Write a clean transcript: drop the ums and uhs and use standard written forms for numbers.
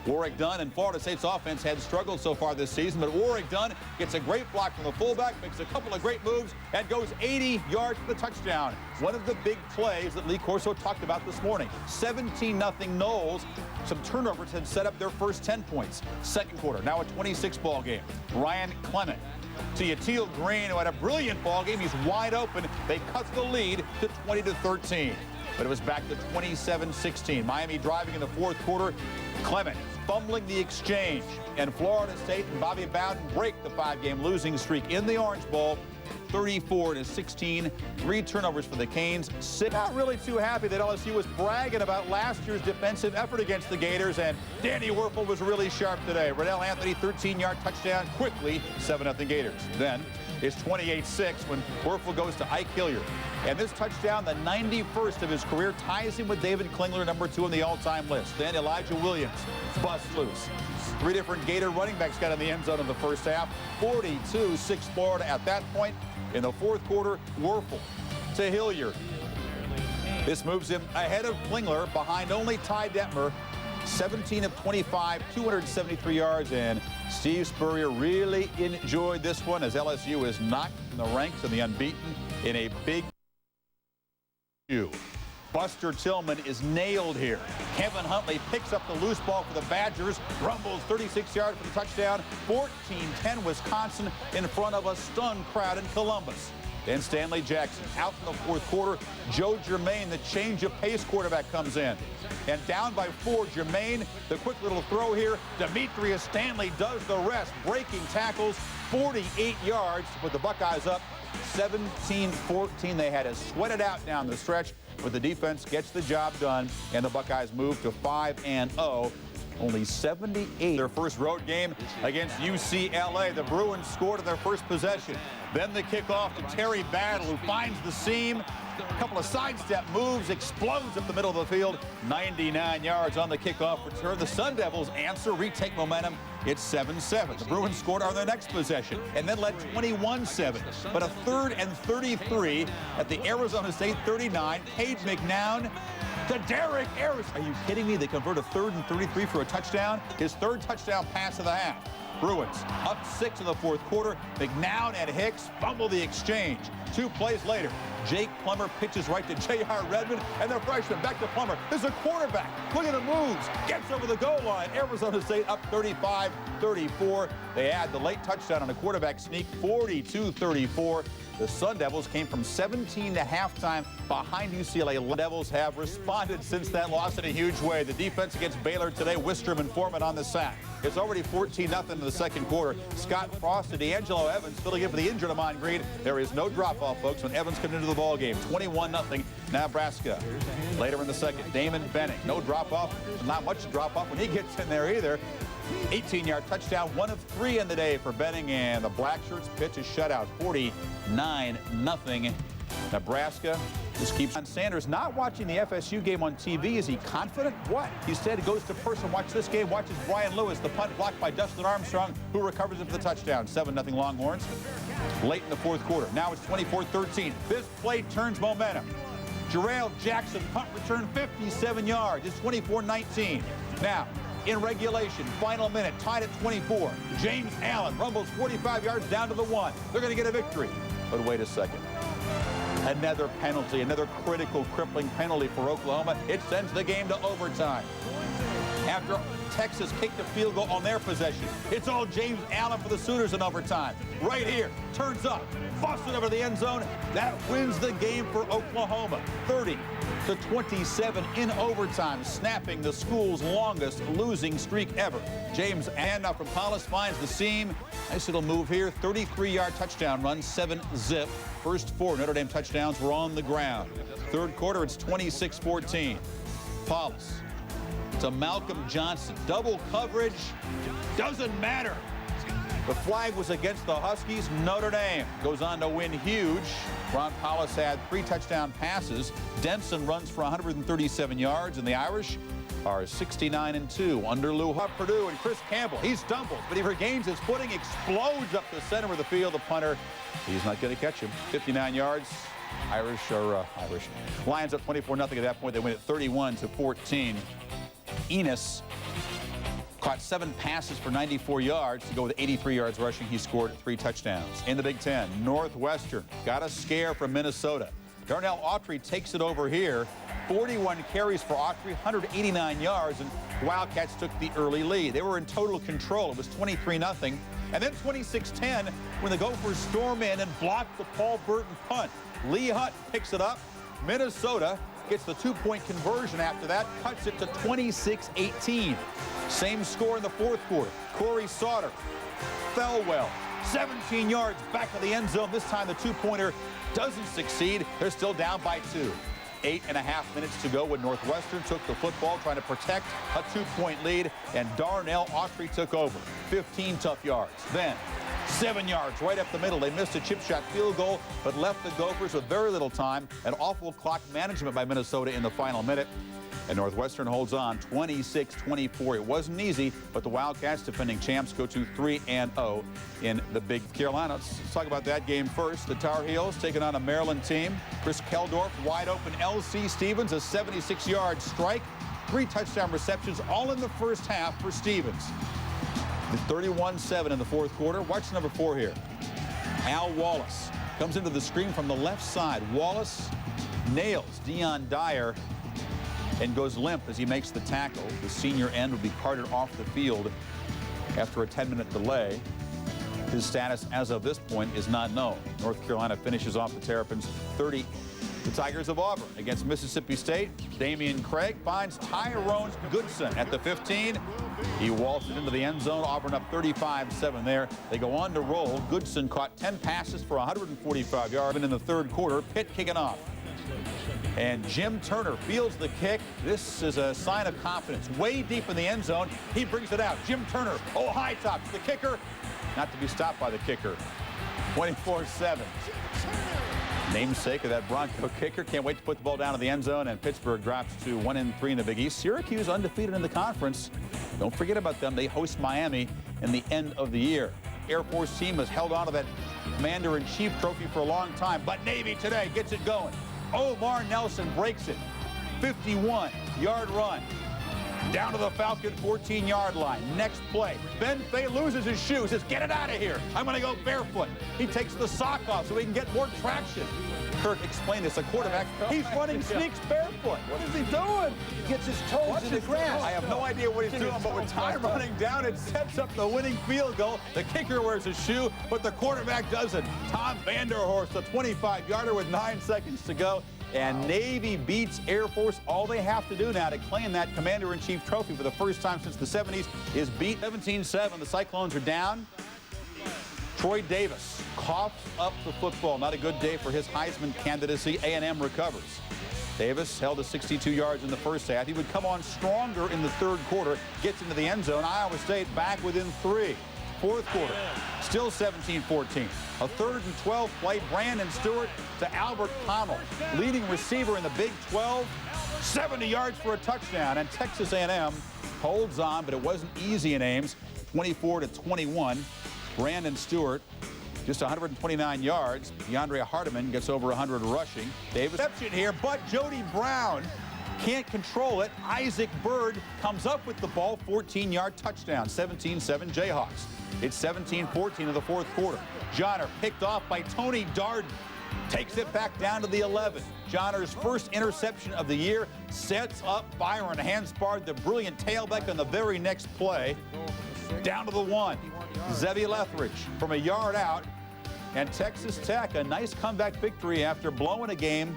Warwick Dunn and Florida State's offense had struggled so far this season, but Warwick Dunn gets a great block from the fullback, makes a couple of great moves, and goes 80 yards for the touchdown. One of the big plays that Lee Corso talked about this morning. 17-0 Noles. Some turnovers had set up their first 10 points. Second quarter, now a 26-ball game. Ryan Clement to Yatil Green, who had a brilliant ball game. He's wide open. They cut the lead to 20-13. But it was back to 27-16. Miami driving in the fourth quarter. Clement fumbling the exchange. And Florida State and Bobby Bowden break the 5-game losing streak in the Orange Bowl. 34-16. 3 turnovers for the Canes. Not really too happy that LSU was bragging about last year's defensive effort against the Gators, and Danny Werfel was really sharp today. Renell Anthony, 13-yard touchdown, quickly 7-0 Gators. Then it's 28-6 when Werfel goes to Ike Hilliard. And this touchdown, the 91st of his career, ties him with David Klingler, number 2 on the all-time list. Then Elijah Williams busts loose. 3 different Gator running backs got in the end zone in the first half. 42-6 Florida at that point. In the fourth quarter, Werfel to Hilliard. This moves him ahead of Klingler, behind only Ty Detmer. 17 of 25, 273 yards, and Steve Spurrier really enjoyed this one as LSU is knocked in the ranks of the unbeaten in a big Buster Tillman is nailed here. Kevin Huntley picks up the loose ball for the Badgers, rumbles 36 yards for the touchdown. 14-10 Wisconsin in front of a stunned crowd in Columbus. Then Stanley Jackson out in the fourth quarter. Joe Germain, the change of pace quarterback, comes in. And down by 4, Germain, the quick little throw here. Demetrius Stanley does the rest, breaking tackles, 48 yards to put the Buckeyes up 17-14. They had to sweat it out down the stretch, but the defense gets the job done, and the Buckeyes move to 5-0. Only 78. Their first road game against UCLA. The Bruins scored in their first possession. Then the kickoff to Terry Battle, who finds the seam. A couple of sidestep moves, explodes up the middle of the field. 99 yards on the kickoff return. The Sun Devils answer, retake momentum. It's 7-7. The Bruins scored on their next possession and then led 21-7. But a 3rd and 33 at the Arizona State 39. Paige McNown to Derek Ayers. Are you kidding me? They convert a 3rd and 33 for a touchdown. His 3rd touchdown pass of the half. Bruins up 6 in the fourth quarter. McNown and Hicks fumble the exchange. 2 plays later, Jake Plummer pitches right to J.R. Redmond, and the freshman back to Plummer. There's a quarterback. Look at the moves. Gets over the goal line. Arizona State up 35-34. They add the late touchdown on a quarterback sneak, 42-34. The Sun Devils came from 17 to halftime behind UCLA. The Devils have responded since that loss in a huge way. The defense against Baylor today, Wistrom and Foreman on the sack. It's already 14-0 in the second quarter. Scott Frost and D'Angelo Evans filling in for the injured Amon Green. There is no drop-off, folks, when Evans comes into the ball game. 21-0 Nebraska. Later in the second, Damon Benning. No drop-off. Not much drop-off when he gets in there either. 18-yard touchdown, 1 of 3 in the day for Benning, and the Black Shirts pitch is shutout, 49-0 Nebraska. Just keeps on. Sanders not watching the FSU game on TV. Is he confident? What? He said goes to person, watch this game, watches Brian Lewis, the punt blocked by Dustin Armstrong, who recovers it for the touchdown. 7-0 Longhorns. Late in the fourth quarter. Now it's 24-13. This play turns momentum. Jarrell Jackson, punt return, 57 yards. It's 24-19. Now, in regulation, final minute, tied at 24. James Allen rumbles 45 yards down to the 1. They're going to get a victory. But wait a second. Another penalty, another critical, crippling penalty for Oklahoma. It sends the game to overtime. After Texas kicked a field goal on their possession, it's all James Allen for the Sooners in overtime. Right here, turns up, busted over the end zone. That wins the game for Oklahoma. 30-27 in overtime, snapping the school's longest losing streak ever. James Allen from Hollis finds the seam. Nice little move here. 33-yard touchdown run, 7-zip. First 4 Notre Dame touchdowns were on the ground. Third quarter, it's 26-14. Paulus to Malcolm Johnson. Double coverage. Doesn't matter. The flag was against the Huskies. Notre Dame goes on to win huge. Ron Paulus had 3 touchdown passes. Denson runs for 137 yards, and the Irish are 69-2 under Lou Huff. Purdue and Chris Campbell. He stumbles, but he regains his footing, explodes up the center of the field. The punter, he's not going to catch him. 59 yards. Irish. Lions up 24-0 at that point. They win it 31-14. Enos caught 7 passes for 94 yards to go with 83 yards rushing. He scored 3 touchdowns. In the Big Ten, Northwestern got a scare from Minnesota. Darnell Autry takes it over here. 41 carries for Autry, 189 yards, and the Wildcats took the early lead. They were in total control. It was 23-0. And then 26-10 when the Gophers storm in and block the Paul Burton punt. Lee Hunt picks it up. Minnesota gets the 2-point conversion after that, cuts it to 26-18. Same score in the fourth quarter. Corey Sauter fell well. 17 yards back of the end zone. This time the 2-pointer doesn't succeed. They're still down by 2. 8.5 minutes to go when Northwestern took the football, trying to protect a 2-point lead, and Darnell Autry took over. 15 tough yards. Then 7 yards right up the middle. They missed a chip shot field goal, but left the Gophers with very little time. An awful clock management by Minnesota in the final minute. And Northwestern holds on 26-24. It wasn't easy, but the Wildcats, defending champs, go to 3-0 in the Big Carolina. Let's talk about that game first. The Tar Heels taking on a Maryland team. Chris Keldorf wide open. L.C. Stevens, a 76-yard strike. 3 touchdown receptions, all in the first half for Stevens. 31-7 in the fourth quarter. Watch number 4 here. Al Wallace comes into the screen from the left side. Wallace nails Dion Dyer and goes limp as he makes the tackle. The senior end will be carted off the field after a 10-minute delay. His status as of this point is not known. North Carolina finishes off the Terrapins 30. The Tigers of Auburn against Mississippi State. Damian Craig finds Tyrone Goodson at the 15. He waltzed it into the end zone. Auburn up 35-7 there. They go on to roll. Goodson caught 10 passes for 145 yards. And in the third quarter, Pitt kicking off. And Jim Turner fields the kick. This is a sign of confidence. Way deep in the end zone. He brings it out. Jim Turner, high top to the kicker. Not to be stopped by the kicker. 24-7. Namesake of that Bronco kicker. Can't wait to put the ball down in the end zone. And Pittsburgh drops to 1-3 in the Big East. Syracuse undefeated in the conference. Don't forget about them. They host Miami in the end of the year. Air Force team has held on to that Commander-in-Chief trophy for a long time. But Navy today gets it going. Omar Nelson breaks it. 51-yard run. Down to the Falcon 14-yard line. Next play. Ben Fay loses his shoe. Says, get it out of here. I'm going to go barefoot. He takes the sock off so he can get more traction. Kirk explained this. A quarterback, he's running sneaks barefoot. What is he doing? He gets his toes in the grass. I have no idea what he's doing, but with time running down, it sets up the winning field goal. The kicker wears his shoe, but the quarterback doesn't. Tom Vanderhorst, a 25-yarder with 9 seconds to go. And Navy beats Air Force. All they have to do now to claim that Commander-in-Chief trophy for the first time since the 70s is beat 17-7. The Cyclones are down. Troy Davis coughs up the football. Not a good day for his Heisman candidacy. A&M recovers. Davis held to 62 yards in the first half. He would come on stronger in the third quarter. Gets into the end zone. Iowa State back within 3. Fourth quarter, still 17-14. A 3rd and 12 play. Brandon Stewart to Albert Connell, leading receiver in the Big 12. 70 yards for a touchdown. And Texas A&M holds on, but it wasn't easy in Ames. 24-21. Brandon Stewart, just 129 yards. DeAndre Hardiman gets over 100 rushing. Davis reception here, but Jody Brown can't control it. Isaac Bird comes up with the ball. 14-yard touchdown. 17-7 Jayhawks. It's 17-14 in the fourth quarter. Johnner picked off by Tony Darden. Takes it back down to the 11. Johnner's first interception of the year. Sets up Byron Hanspard, the brilliant tailback on the very next play. Down to the 1. Zevi Lethridge from a yard out. And Texas Tech, a nice comeback victory after blowing a game.